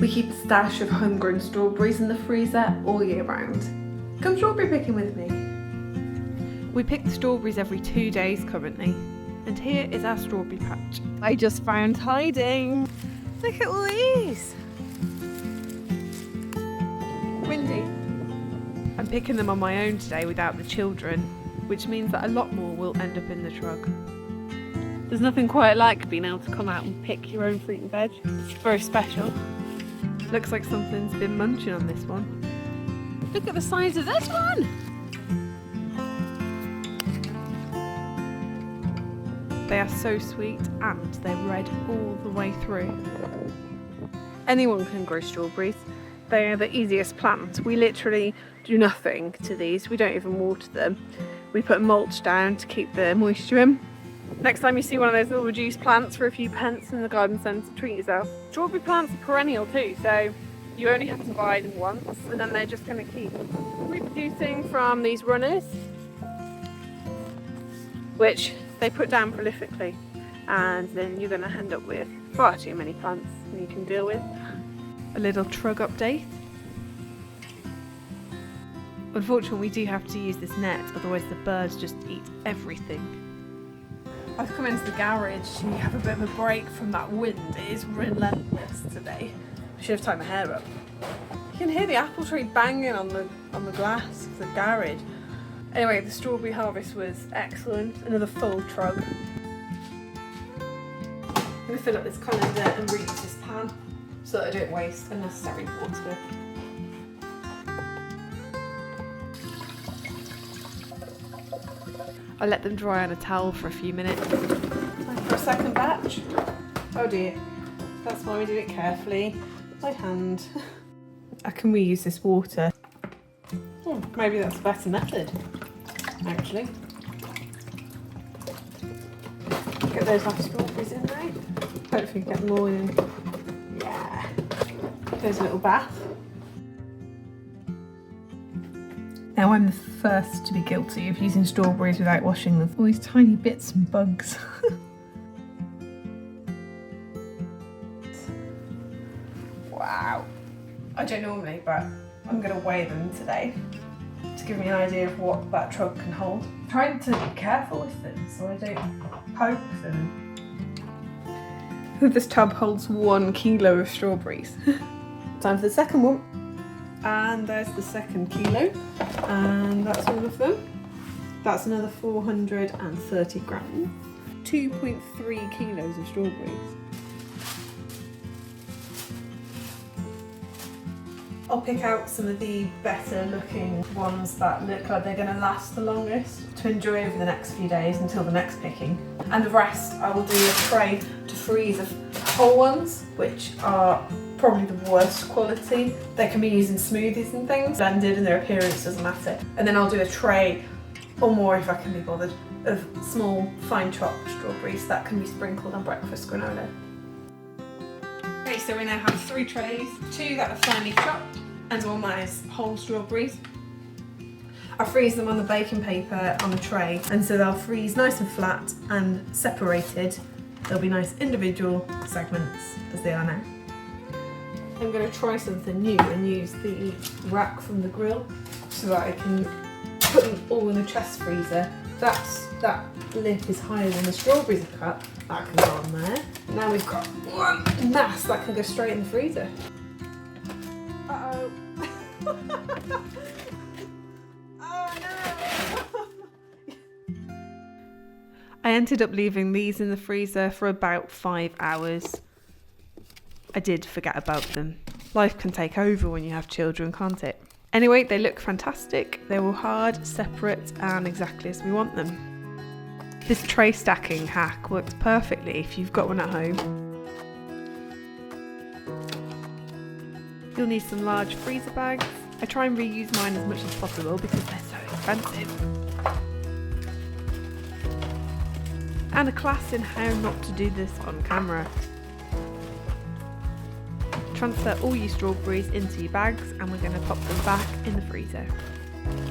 We keep a stash of homegrown strawberries in the freezer all year round. Come strawberry picking with me. We pick the strawberries every 2 days currently, and here is our strawberry patch. I just found hiding. Look at all these. Windy. I'm picking them on my own today without the children, which means that a lot more will end up in the truck. There's nothing quite like being able to come out and pick your own fruit and veg. It's very special. Looks like something's been munching on this one. Look at the size of this one! They are so sweet and they're red all the way through. Anyone can grow strawberries. They are the easiest plant. We literally do nothing to these. We don't even water them. We put mulch down to keep the moisture in. Next time you see one of those little reduced plants for a few pence in the garden centre, treat yourself. Strawberry plants are perennial too, so you only have to buy them once and then they're just going to keep reproducing from these runners, which they put down prolifically, and then you're going to end up with far too many plants than you can deal with. A little trug update. Unfortunately, we do have to use this net, otherwise the birds just eat everything. I've come into the garage to have a bit of a break from that wind. It is relentless today. I should have tied my hair up. You can hear the apple tree banging on the glass of the garage. Anyway, the strawberry harvest was excellent. Another full trug. I'm going to fill up this colander and reuse this pan so that I don't waste unnecessary water. I let them dry on a towel for a few minutes. Time for a second batch. Oh dear, that's why we do it carefully. By hand. I can reuse this water. Maybe that's a better method, actually. Get those last strawberries in there. Hopefully get them all in. Yeah. There's a little bath. Now I'm the first to be guilty of using strawberries without washing them. All these tiny bits and bugs. Wow. I don't normally, but I'm going to weigh them today to give me an idea of what that trug can hold. I'm trying to be careful with them so I don't poke them. This tub holds 1 kilo of strawberries. Time for the second one. And there's the second kilo, and that's all of them. That's another 430 grams. 2.3 kilos of strawberries. I'll pick out some of the better looking ones that look like they're going to last the longest to enjoy over the next few days until the next picking. And the rest I will do a tray to freeze of whole ones, which are probably the worst quality. They can be used in smoothies and things, blended, and their appearance doesn't matter. And then I'll do a tray, or more if I can be bothered, of small fine chopped strawberries that can be sprinkled on breakfast granola. Okay, so we now have 3 trays, 2 that are finely chopped and 1 that is whole strawberries. I freeze them on the baking paper on a tray, and so they'll freeze nice and flat and separated. They'll be nice individual segments as they are now. I'm going to try something new and use the rack from the grill so that I can put them all in the chest freezer. That lip is higher than the strawberries are cut. That can go on there. Now we've got 1 mass that can go straight in the freezer. Uh-oh. Oh no! I ended up leaving these in the freezer for about 5 hours. I did forget about them. Life can take over when you have children, can't it? Anyway, they look fantastic. They're all hard, separate, and exactly as we want them. This tray stacking hack works perfectly if you've got one at home. You'll need some large freezer bags. I try and reuse mine as much as possible because they're so expensive. And a class in how not to do this on camera. Transfer all your strawberries into your bags and we're going to pop them back in the freezer.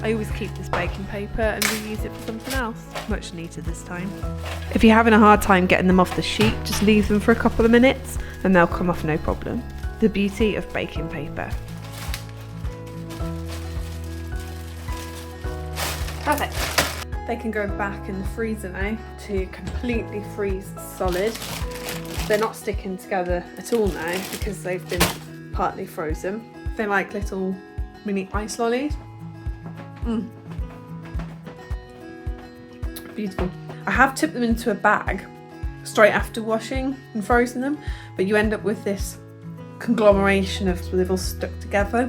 I always keep this baking paper and reuse it for something else, much neater this time. If you're having a hard time getting them off the sheet, just leave them for a couple of minutes and they'll come off no problem. the beauty of baking paper. Perfect. They can go back in the freezer now to completely freeze solid. They're not sticking together at all now because they've been partly frozen. They're like little mini ice lollies. Beautiful. I have tipped them into a bag straight after washing and frozen them, but you end up with this conglomeration of they've all stuck together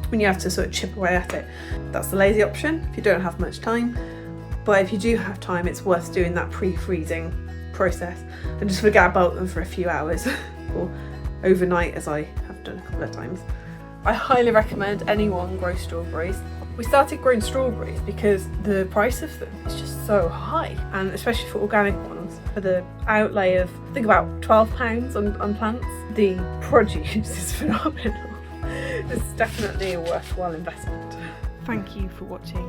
when you have to sort of chip away at it. That's the lazy option if you don't have much time, but if you do have time, it's worth doing that pre-freezing process and just forget about them for a few hours or overnight, as I have done a couple of times. I highly recommend anyone grow strawberries. We started growing strawberries because the price of them is just so high, and especially for organic ones, for the outlay of I think about £12 on plants, the produce is phenomenal. It's definitely a worthwhile investment. Thank you for watching.